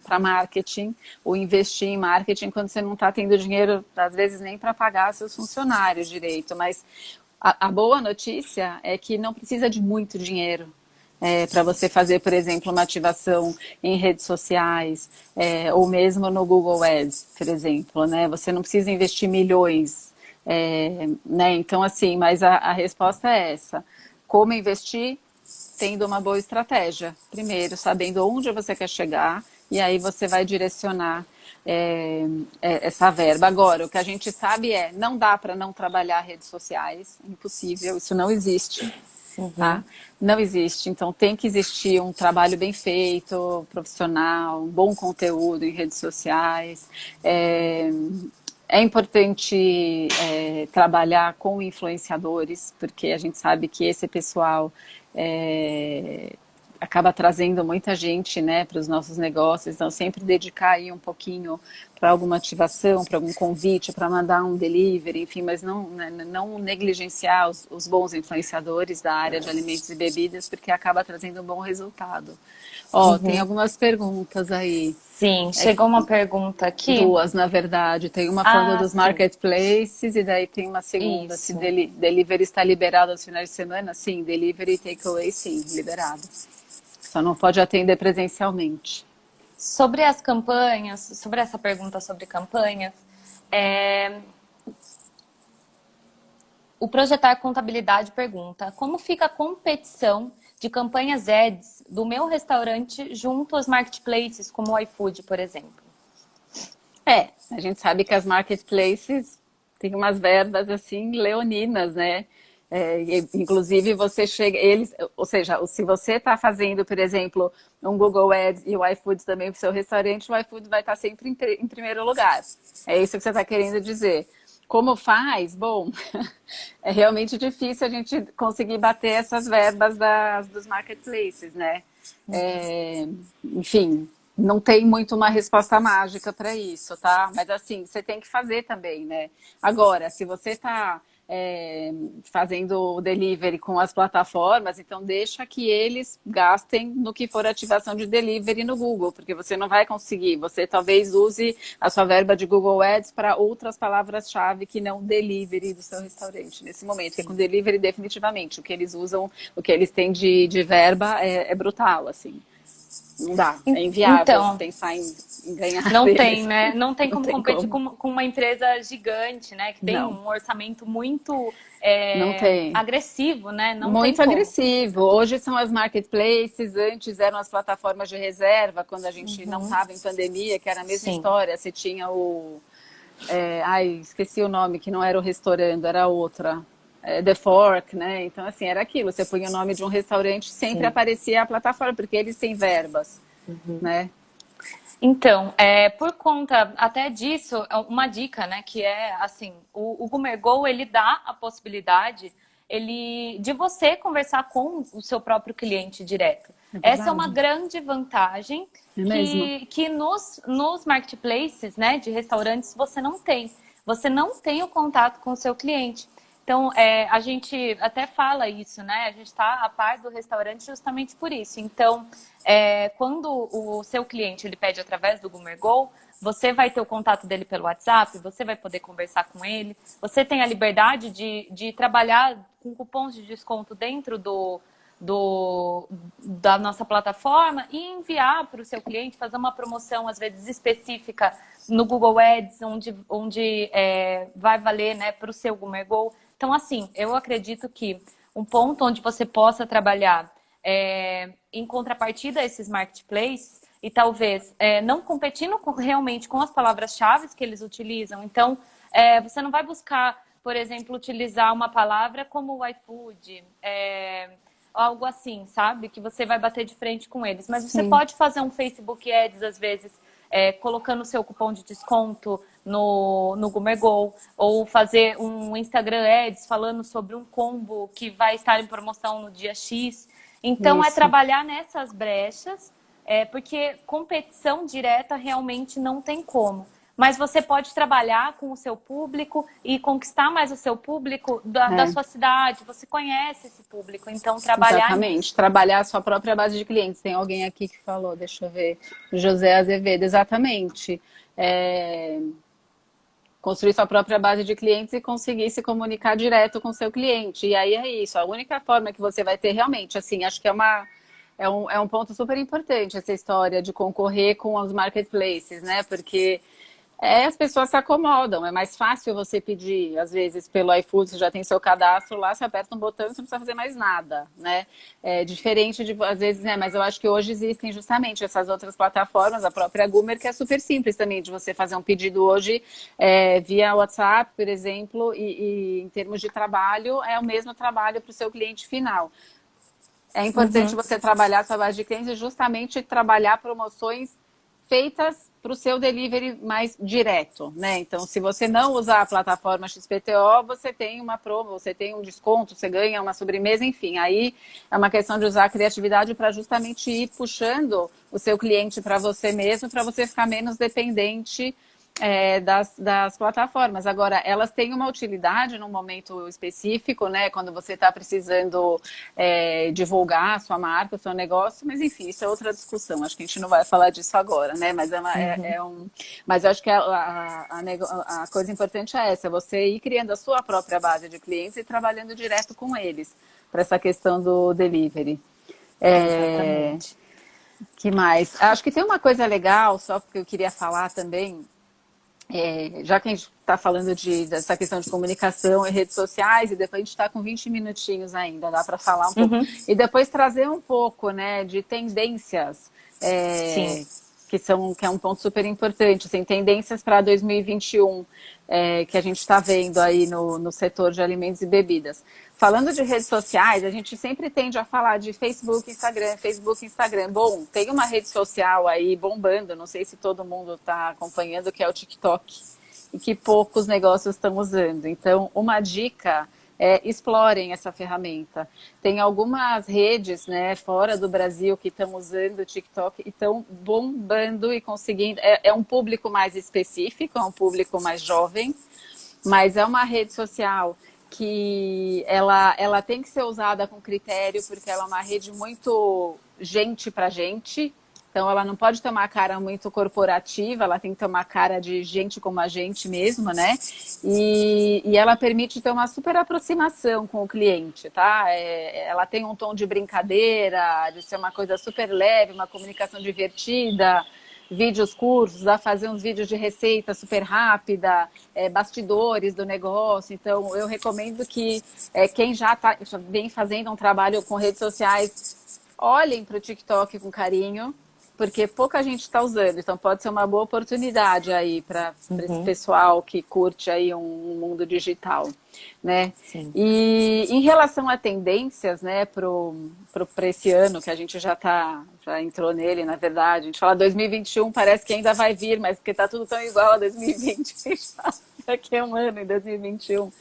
para marketing ou investir em marketing quando você não está tendo dinheiro, às vezes, nem para pagar seus funcionários direito. Mas a boa notícia é que não precisa de muito dinheiro para você fazer, por exemplo, uma ativação em redes sociais ou mesmo no Google Ads, por exemplo, né? Você não precisa investir milhões, né? Então, assim, mas a resposta é essa. Como investir? Tendo uma boa estratégia. Primeiro, sabendo onde você quer chegar, e aí você vai direcionar essa verba. Agora, o que a gente sabe não dá para não trabalhar redes sociais, impossível, isso não existe. Tá? Não existe, então tem que existir um trabalho bem feito, profissional, um bom conteúdo em redes sociais. É importante trabalhar com influenciadores, porque a gente sabe que esse pessoal acaba trazendo muita gente, né, para os nossos negócios. Então, sempre dedicar aí um pouquinho para alguma ativação, para algum convite, para mandar um delivery, enfim, mas não negligenciar os bons influenciadores da área de alimentos e bebidas, porque acaba trazendo um bom resultado. Tem algumas perguntas aí. Sim, chegou uma pergunta aqui. Duas, na verdade. Tem uma falando dos marketplaces e daí tem uma segunda. Isso. Se delivery está liberado aos finais de semana? Sim, delivery e takeaway, sim, liberado. Só não pode atender presencialmente. Sobre as campanhas, sobre essa pergunta sobre campanhas, o Projetar Contabilidade pergunta: como fica a competição de campanhas ads do meu restaurante junto aos marketplaces, como o iFood, por exemplo? A gente sabe que as marketplaces têm umas verbas assim leoninas, né? Inclusive você chega, ou seja, se você está fazendo, por exemplo, um Google Ads e o iFood também para o seu restaurante, o iFood vai estar sempre em primeiro lugar. É isso que você está querendo dizer. Como faz? Bom, é realmente difícil a gente conseguir bater essas verbas dos marketplaces, né? Enfim, não tem muito uma resposta mágica para isso, tá? Mas assim, você tem que fazer também, né? Agora, se você está fazendo o delivery com as plataformas, então deixa que eles gastem no que for ativação de delivery no Google, porque você não vai conseguir. Você talvez use a sua verba de Google Ads para outras palavras-chave que não delivery do seu restaurante nesse momento, porque com delivery definitivamente o que eles usam, o que eles têm de verba é brutal, assim. Não dá, é inviável Então, pensar em ganhar não deles. tem, né? Não tem Não como tem competir como. com uma empresa gigante, né? Que tem Não, um orçamento muito não tem. agressivo, né? Não tem Muito como. agressivo. Hoje são as marketplaces, antes eram as plataformas de reserva, quando a gente não estava em pandemia, que era a mesma Sim. história. Você tinha ai, esqueci o nome, que não era o restaurante, era outra. The Fork, né? Então, assim, era aquilo. Você punha o nome de um restaurante, sempre Sim. aparecia a plataforma, porque eles têm verbas, né? Então, por conta até disso, uma dica, né, que é assim, o Gumergol, ele dá a possibilidade de você conversar com o seu próprio cliente direto. É Essa é uma verdade. grande vantagem É mesmo. que nos marketplaces, né, de restaurantes, você não tem. Você não tem o contato com o seu cliente. Então, a gente até fala isso, né? A gente está a par do restaurante justamente por isso. Então, quando o seu cliente ele pede através do Gumergol, você vai ter o contato dele pelo WhatsApp, você vai poder conversar com ele, você tem a liberdade de trabalhar com cupons de desconto dentro da nossa plataforma e enviar para o seu cliente, fazer uma promoção, às vezes, específica no Google Ads, onde vai valer, né, para o seu Gumergol. Então, assim, eu acredito que um ponto onde você possa trabalhar em contrapartida a esses marketplaces e talvez não competindo realmente com as palavras-chave que eles utilizam. Então, você não vai buscar, por exemplo, utilizar uma palavra como o iFood, algo assim, sabe? Que você vai bater de frente com eles. Mas você Sim. pode fazer um Facebook Ads, às vezes, colocando o seu cupom de desconto no Gumergol, ou fazer um Instagram Ads falando sobre um combo que vai estar em promoção no dia X. Então, é Isso. trabalhar nessas brechas, porque competição direta realmente não tem como. Mas você pode trabalhar com o seu público e conquistar mais o seu público da É. sua cidade. Você conhece esse público, então trabalhar Exatamente, nisso. trabalhar a sua própria base de clientes. Tem alguém aqui que falou, deixa eu ver, José Azevedo, exatamente. Construir sua própria base de clientes e conseguir se comunicar direto com o seu cliente. E aí é isso, a única forma que você vai ter realmente, assim, acho que é um ponto super importante essa história de concorrer com os marketplaces, né? Porque as pessoas se acomodam, é mais fácil você pedir, às vezes, pelo iFood, você já tem seu cadastro lá, você aperta um botão e você não precisa fazer mais nada, né? É diferente de, às vezes, né? Mas eu acho que hoje existem justamente essas outras plataformas, a própria Gumer, que é super simples também, de você fazer um pedido hoje via WhatsApp, por exemplo, e em termos de trabalho, é o mesmo trabalho para o seu cliente final. É importante Uhum. você trabalhar a sua base de clientes e justamente trabalhar promoções feitas para o seu delivery mais direto, né? Então, se você não usar a plataforma XPTO, você tem uma promo, você tem um desconto, você ganha uma sobremesa, enfim. Aí é uma questão de usar a criatividade para justamente ir puxando o seu cliente para você mesmo, para você ficar menos dependente das plataformas. Agora, elas têm uma utilidade num momento específico, né? Quando você está precisando divulgar a sua marca, o seu negócio, mas enfim, isso é outra discussão. Acho que a gente não vai falar disso agora, né? Mas mas eu acho que a coisa importante é essa, você ir criando a sua própria base de clientes e trabalhando direto com eles para essa questão do delivery. Exatamente. Que mais? Acho que tem uma coisa legal, só porque eu queria falar também, já que a gente está falando dessa questão de comunicação e redes sociais, e depois a gente está com 20 minutinhos ainda, dá para falar um pouco. Uhum. E depois trazer um pouco, né, de tendências, Sim. que é um ponto super importante, assim, tendências para 2021, que a gente está vendo aí no setor de alimentos e bebidas. Falando de redes sociais, a gente sempre tende a falar de Facebook, Instagram, Facebook, Instagram. Bom, tem uma rede social aí bombando, não sei se todo mundo está acompanhando, que é o TikTok, e que poucos negócios estão usando. Então, uma dica explorem essa ferramenta. Tem algumas redes, né, fora do Brasil que estão usando o TikTok e estão bombando e conseguindo. É um público mais específico, é um público mais jovem, mas é uma rede social que ela tem que ser usada com critério, porque ela é uma rede muito gente para gente. Então, ela não pode ter uma cara muito corporativa, ela tem que ter uma cara de gente como a gente mesmo, né? E ela permite ter uma super aproximação com o cliente, tá? Ela tem um tom de brincadeira, de ser uma coisa super leve, uma comunicação divertida, vídeos curtos, dá pra fazer uns vídeos de receita super rápida, bastidores do negócio. Então, eu recomendo que quem já vem fazendo um trabalho com redes sociais, olhem para o TikTok com carinho, porque pouca gente está usando, então pode ser uma boa oportunidade aí para esse pessoal que curte aí um mundo digital, né? Sim. E em relação a tendências, né, para esse ano que a gente já entrou nele, na verdade, a gente fala 2021, parece que ainda vai vir, mas porque está tudo tão igual a 2020, daqui a um ano, em 2021.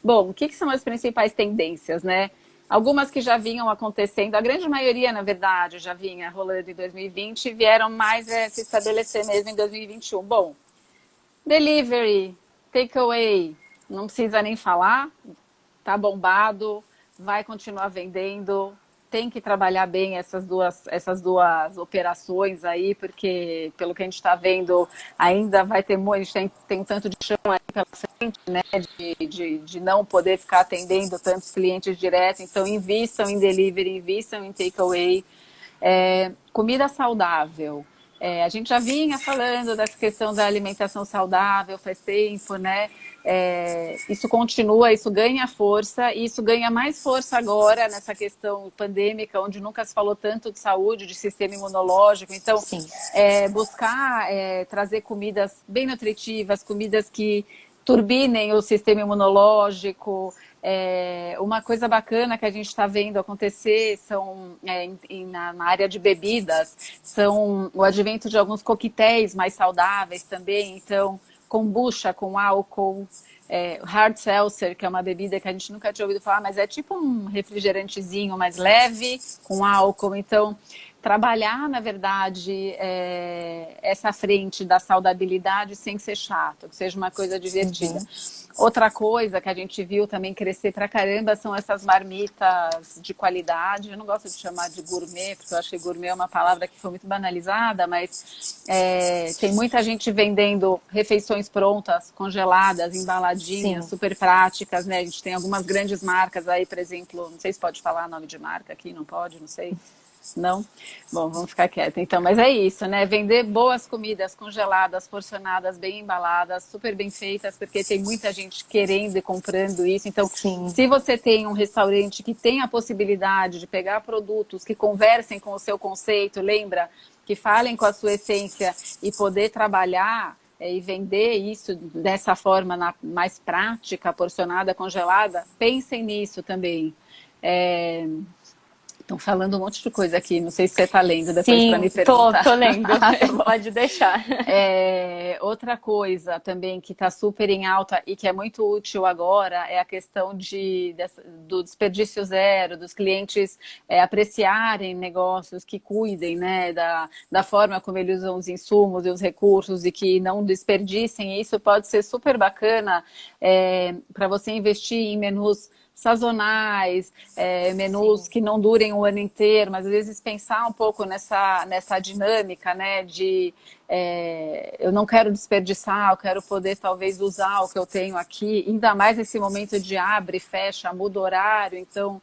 Bom, o que são as principais tendências, né? Algumas que já vinham acontecendo, a grande maioria, na verdade, já vinha rolando em 2020 e vieram mais se estabelecer mesmo em 2021. Bom, delivery, takeaway, não precisa nem falar, tá bombado, vai continuar vendendo, tem que trabalhar bem essas duas operações aí, porque pelo que a gente está vendo, ainda vai ter muito, a gente tem um tanto de chão aí pela frente, né, de não poder ficar atendendo tantos clientes direto, então invistam em delivery, invistam em takeaway. Comida saudável. A gente já vinha falando dessa questão da alimentação saudável faz tempo, né? Isso continua, isso ganha força, e isso ganha mais força agora nessa questão pandêmica, onde nunca se falou tanto de saúde, de sistema imunológico. Então, buscar trazer comidas bem nutritivas, comidas que turbinem o sistema imunológico. Uma coisa bacana que a gente está vendo acontecer na área de bebidas, são o advento de alguns coquetéis mais saudáveis também. Então, kombucha com álcool, hard seltzer, que é uma bebida que a gente nunca tinha ouvido falar, mas é tipo um refrigerantezinho mais leve com álcool. Então, trabalhar, na verdade, essa frente da saudabilidade sem ser chato, que seja uma coisa divertida. Outra coisa que a gente viu também crescer pra caramba são essas marmitas de qualidade. Eu não gosto de chamar de gourmet, porque eu acho que gourmet é uma palavra que foi muito banalizada, mas tem muita gente vendendo refeições prontas, congeladas, embaladinhas, super práticas, né? A gente tem algumas grandes marcas aí, por exemplo, não sei se pode falar nome de marca aqui, não pode, não sei. Não? Bom, vamos ficar quieta então. Mas é isso, né? Vender boas comidas congeladas, porcionadas, bem embaladas, super bem feitas, porque tem muita gente querendo e comprando isso. Então, se você tem um restaurante que tem a possibilidade de pegar produtos que conversem com o seu conceito, lembra? Que falem com a sua essência e poder trabalhar e vender isso dessa forma mais prática, porcionada, congelada, pensem nisso também. Estão falando um monte de coisa aqui, não sei se você está lendo depois para me perguntar. Tô lendo, pode deixar. Outra coisa também que está super em alta e que é muito útil agora é a questão do desperdício zero, dos clientes apreciarem negócios que cuidem, né, da forma como eles usam os insumos e os recursos e que não desperdicem. Isso pode ser super bacana para você investir em menus sazonais, menus que não durem o ano inteiro, mas às vezes pensar um pouco nessa dinâmica, né, de eu não quero desperdiçar, eu quero poder talvez usar o que eu tenho aqui, ainda mais nesse momento de abre, fecha, muda horário, então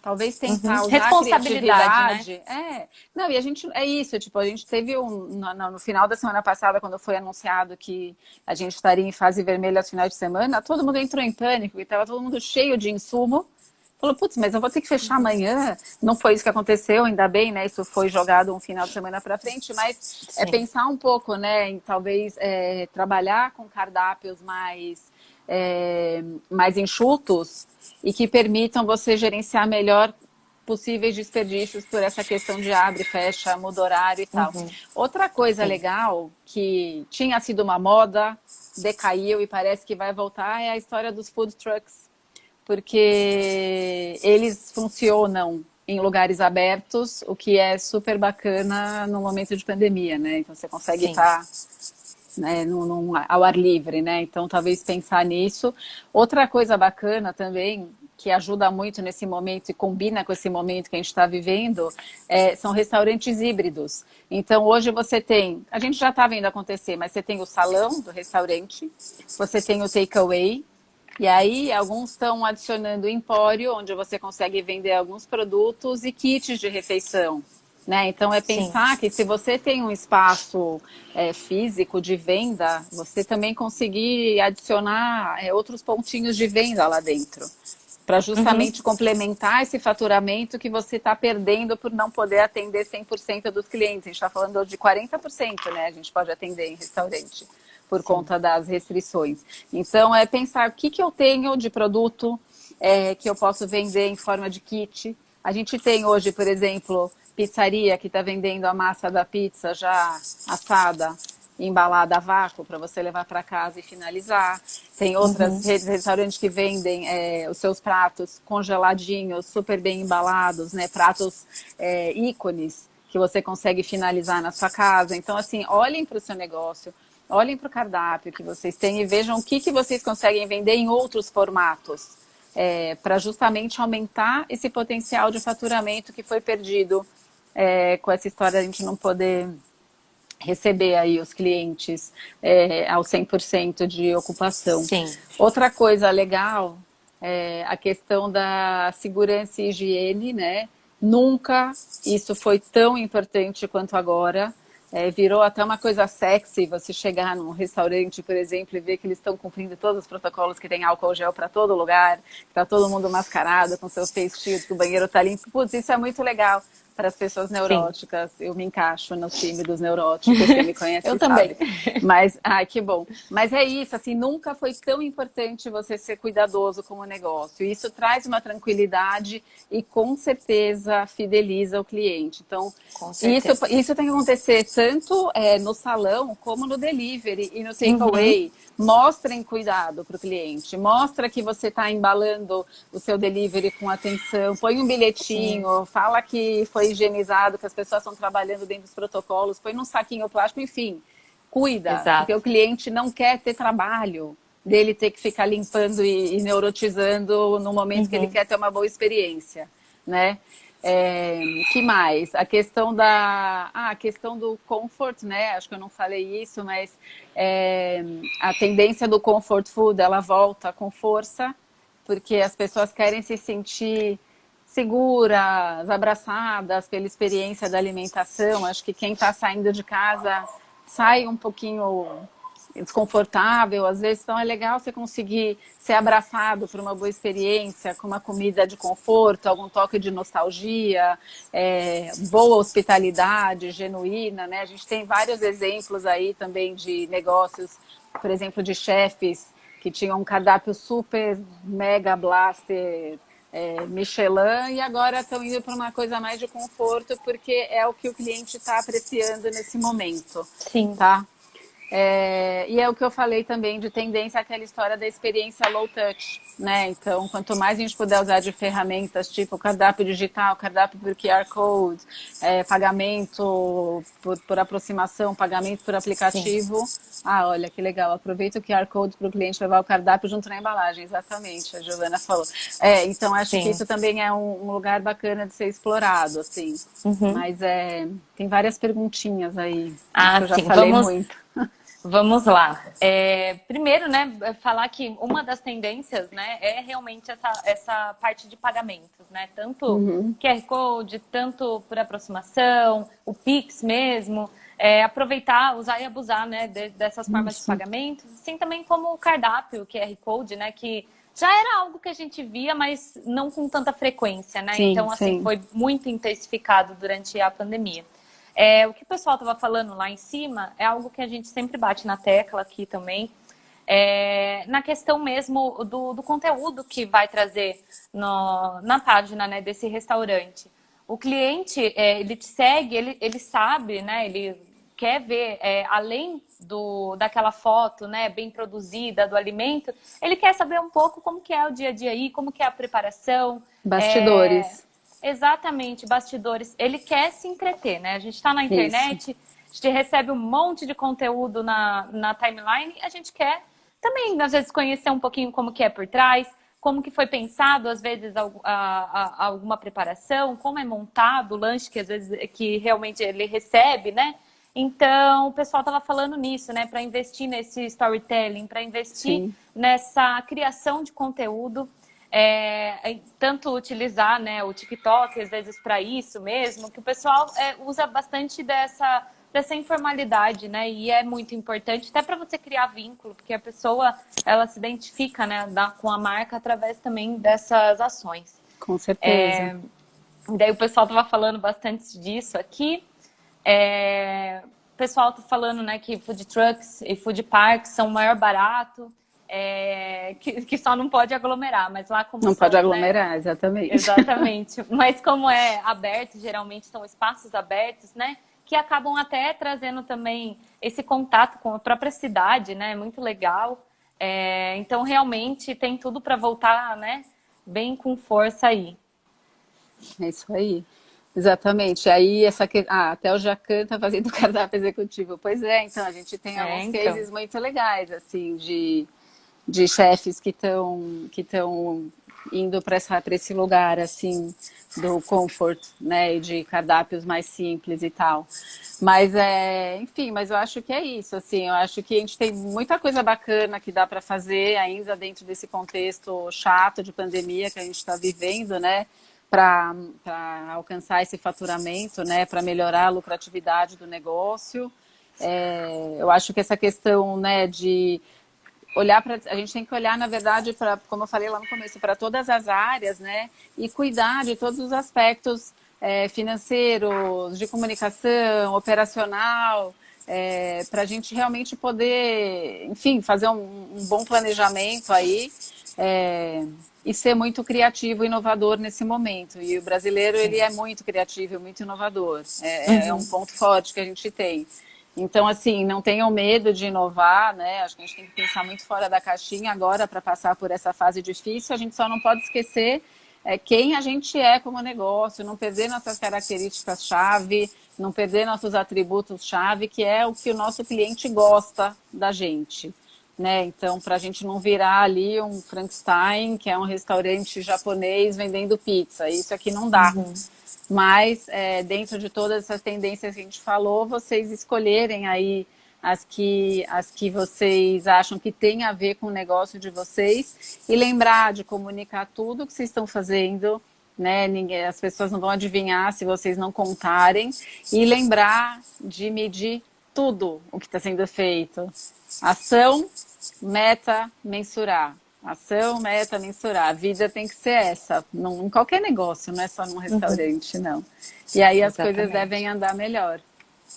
talvez tentar usar responsabilidade, a criatividade. Né? Não, e a gente, isso, tipo, a gente teve no final da semana passada, quando foi anunciado que a gente estaria em fase vermelha aos finais de semana, todo mundo entrou em pânico, e estava todo mundo cheio de insumo. Falou, putz, mas eu vou ter que fechar amanhã. Não foi isso que aconteceu, ainda bem, né? Isso foi jogado um final de semana para frente, mas pensar um pouco, né? Em talvez trabalhar com cardápios mais enxutos e que permitam você gerenciar melhor possíveis desperdícios por essa questão de abre, fecha, muda horário e tal. Outra coisa legal que tinha sido uma moda, decaiu e parece que vai voltar é a história dos food trucks, porque eles funcionam em lugares abertos, o que é super bacana no momento de pandemia, né? Então você consegue estar né, ao ar livre, né? Então, talvez pensar nisso. Outra coisa bacana também, que ajuda muito nesse momento e combina com esse momento que a gente está vivendo, são restaurantes híbridos. Então, hoje você tem, a gente já está vendo acontecer, mas você tem o salão do restaurante, você tem o takeaway, e aí alguns estão adicionando empório, onde você consegue vender alguns produtos e kits de refeição. Né? Então, é Sim. pensar que se você tem um espaço físico de venda, você também conseguir adicionar outros pontinhos de venda lá dentro, para Uhum. justamente complementar esse faturamento que você está perdendo por não poder atender 100% dos clientes. A gente está falando de 40%, né? A gente pode atender em restaurante por Sim. conta das restrições. Então, é pensar o que eu tenho de produto que eu posso vender em forma de kit. A gente tem hoje, por exemplo, pizzaria que está vendendo a massa da pizza já assada, embalada a vácuo para você levar para casa e finalizar. Tem outras Uhum. redes de restaurantes que vendem os seus pratos congeladinhos, super bem embalados, né? Pratos ícones que você consegue finalizar na sua casa. Então, assim, olhem para o seu negócio, olhem para o cardápio que vocês têm e vejam o que vocês conseguem vender em outros formatos. Para justamente aumentar esse potencial de faturamento que foi perdido com essa história de a gente não poder receber aí os clientes ao 100% de ocupação. Sim. Outra coisa legal é a questão da segurança e higiene, né? Nunca isso foi tão importante quanto agora. Virou até uma coisa sexy você chegar num restaurante, por exemplo, e ver que eles estão cumprindo todos os protocolos, que tem álcool gel para todo lugar, que está todo mundo mascarado, com seu face shield, que o banheiro está limpo. Putz, isso é muito legal para as pessoas Sim. neuróticas. Eu me encaixo no time dos neuróticos, quem me Eu conhece também. sabe. Mas, que bom. Mas é isso, assim, nunca foi tão importante você ser cuidadoso com o negócio. Isso traz uma tranquilidade e, com certeza, fideliza o cliente. Então, Com isso, certeza. isso tem que acontecer tanto no salão como no delivery e no Uhum. takeaway. Mostrem cuidado para o cliente. Mostra que você está embalando o seu delivery com atenção. Põe um Sim. bilhetinho, fala que foi higienizado, que as pessoas estão trabalhando dentro dos protocolos. Põe num saquinho plástico, enfim. Cuida, porque o Exato. cliente não quer ter trabalho dele ter que ficar limpando e neurotizando no momento que ele Uhum. quer ter uma boa experiência, né? Que mais? A questão do comfort, né? Acho que eu não falei isso, mas a tendência do comfort food, ela volta com força, porque as pessoas querem se sentir seguras, abraçadas pela experiência da alimentação. Acho que quem está saindo de casa sai um pouquinho desconfortável, às vezes, então é legal você conseguir ser abraçado por uma boa experiência, com uma comida de conforto, algum toque de nostalgia, boa hospitalidade, genuína, né? A gente tem vários exemplos aí também de negócios, por exemplo, de chefes que tinham um cardápio super mega blaster, Michelin, e agora estão indo para uma coisa mais de conforto, porque é o que o cliente está apreciando nesse momento, Sim. tá? E é o que eu falei também de tendência àquela história da experiência low touch, né? Então, quanto mais a gente puder usar de ferramentas tipo cardápio digital, cardápio por QR Code, pagamento por aproximação, pagamento por Sim. aplicativo. Ah, olha que legal, aproveita o QR Code para o cliente levar o cardápio junto na embalagem, exatamente, a Giovana falou. Então, acho que Sim. isso também é um lugar bacana de ser explorado, assim. Uhum. Mas tem várias perguntinhas aí, acho Ah, que eu já sim. falei muito. Vamos lá. Primeiro, né, falar que uma das tendências, né, é realmente essa parte de pagamentos, né? Tanto Uhum. QR Code, tanto por aproximação, o Pix mesmo, aproveitar, usar e abusar, né, dessas formas de Isso. pagamentos, assim também como o cardápio, o QR Code, né, que já era algo que a gente via, mas não com tanta frequência, né? Sim, Então, assim, sim. foi muito intensificado durante a pandemia. O que o pessoal estava falando lá em cima é algo que a gente sempre bate na tecla aqui também, na questão mesmo do conteúdo que vai trazer na página, né, desse restaurante. O cliente, ele te segue, ele sabe, né, ele quer ver, além daquela foto, né, bem produzida do alimento, ele quer saber um pouco como que é o dia a dia aí, como que é a preparação, Bastidores. exatamente, bastidores. Ele quer se entreter, né? A gente está na Isso. internet, gente recebe um monte de conteúdo na timeline, a gente quer também, às vezes, conhecer um pouquinho como que é por trás, como que foi pensado, às vezes, alguma preparação, como é montado o lanche que, às vezes, que realmente ele recebe, né? Então, o pessoal estava falando nisso, né? Para investir nesse storytelling, para investir Sim. nessa criação de conteúdo, tanto utilizar, né, o TikTok, às vezes, para isso mesmo, que o pessoal usa bastante dessa informalidade, né? E é muito importante, até para você criar vínculo, porque a pessoa, ela se identifica, né, com a marca através também dessas ações. Com certeza. Daí o pessoal estava falando bastante disso aqui. O pessoal está falando, né, que food trucks e food parks são o maior barato, que só não pode aglomerar, mas lá como Não são, pode né? aglomerar, exatamente. Exatamente. Mas como é aberto, geralmente são espaços abertos, né? Que acabam até trazendo também esse contato com a própria cidade, né? Muito legal. Então, realmente, tem tudo para voltar, né? Bem com força aí. É isso aí. Exatamente. Aí até o Jacan está fazendo cardápio executivo. Pois é, então a gente tem alguns Então. cases muito legais, assim, de chefes que estão indo para esse lugar, assim, do comfort, né, e de cardápios mais simples e tal. Mas enfim, mas eu acho que é isso, assim, eu acho que a gente tem muita coisa bacana que dá para fazer ainda dentro desse contexto chato de pandemia que a gente está vivendo, né? Para alcançar esse faturamento, né, para melhorar a lucratividade do negócio. Eu acho que essa questão, né, de olhar para, a gente tem que olhar, na verdade, para, como eu falei lá no começo, para todas as áreas, né, e cuidar de todos os aspectos financeiros, de comunicação, operacional, para a gente realmente poder, enfim, fazer um bom planejamento aí. E ser muito criativo e inovador nesse momento. E o brasileiro, ele é muito criativo, muito inovador. É um ponto forte que a gente tem. Então, assim, não tenham medo de inovar, né? Acho que a gente tem que pensar muito fora da caixinha agora para passar por essa fase difícil. A gente só não pode esquecer quem a gente é como negócio, não perder nossas características-chave, não perder nossos atributos-chave, que é o que o nosso cliente gosta da gente. Né? Então, para a gente não virar ali um Frankenstein, que é um restaurante japonês vendendo pizza. Isso aqui não dá. Mas, dentro de todas essas tendências que a gente falou, vocês escolherem aí as que vocês acham que tem a ver com o negócio de vocês e lembrar de comunicar tudo que vocês estão fazendo, né? As pessoas não vão adivinhar se vocês não contarem e lembrar de medir tudo o que está sendo feito. Ação, meta, mensurar. Ação, meta, mensurar. A vida tem que ser essa. Em qualquer negócio, não é só num restaurante, não. E aí as coisas devem andar melhor.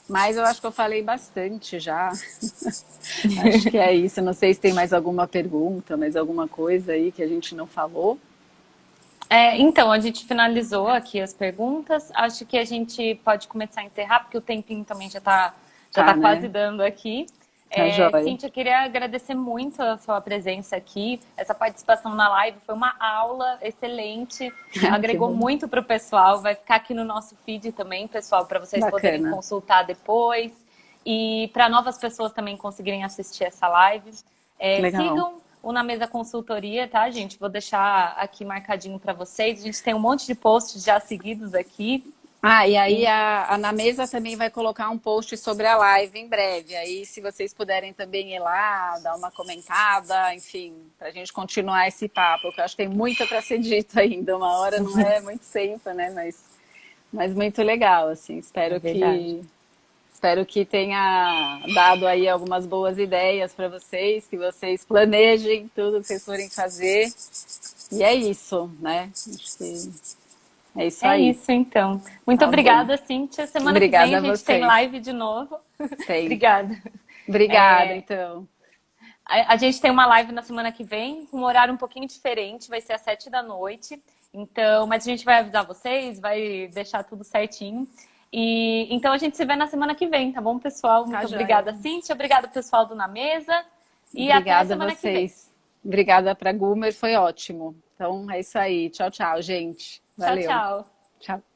Mas eu acho que eu falei bastante já. Acho que é isso. Não sei se tem mais alguma pergunta, mais alguma coisa aí que a gente não falou. Então, a gente finalizou aqui as perguntas. Acho que a gente pode começar a encerrar, porque o tempinho também já tá Né? quase dando aqui. Tá joia. Cíntia, eu queria agradecer muito a sua presença aqui. Essa participação na live foi uma aula excelente. Agregou muito para o pessoal. Vai ficar aqui no nosso feed também, pessoal, para vocês poderem consultar depois. E para novas pessoas também conseguirem assistir essa live. Sigam o Na Mesa Consultoria, tá, gente? Vou deixar aqui marcadinho para vocês. A gente tem um monte de posts já seguidos aqui. E aí a Na Mesa também vai colocar um post sobre a live em breve. Aí, se vocês puderem também ir lá, dar uma comentada, enfim, para a gente continuar esse papo, porque eu acho que tem muito para ser dito ainda. Uma hora não é muito tempo, né? Mas muito legal, assim. Espero que tenha dado aí algumas boas ideias para vocês, que vocês planejem tudo que vocês forem fazer. E é isso, né? Acho que é isso aí. É isso, então. Muito obrigada, Cíntia. Semana que vem a gente tem live de novo. Tem. Obrigada. Obrigada, então. A gente tem uma live na semana que vem, com um horário um pouquinho diferente, vai ser às 7 da noite. Então, mas a gente vai avisar vocês, vai deixar tudo certinho. Então a gente se vê na semana que vem, tá bom, pessoal? Muito obrigada, Cíntia. Obrigada, pessoal do Na Mesa. E até a semana que vem. Obrigada para Gumer, foi ótimo. Então é isso aí. Tchau, tchau, gente. Valeu. Tchau, tchau. Tchau.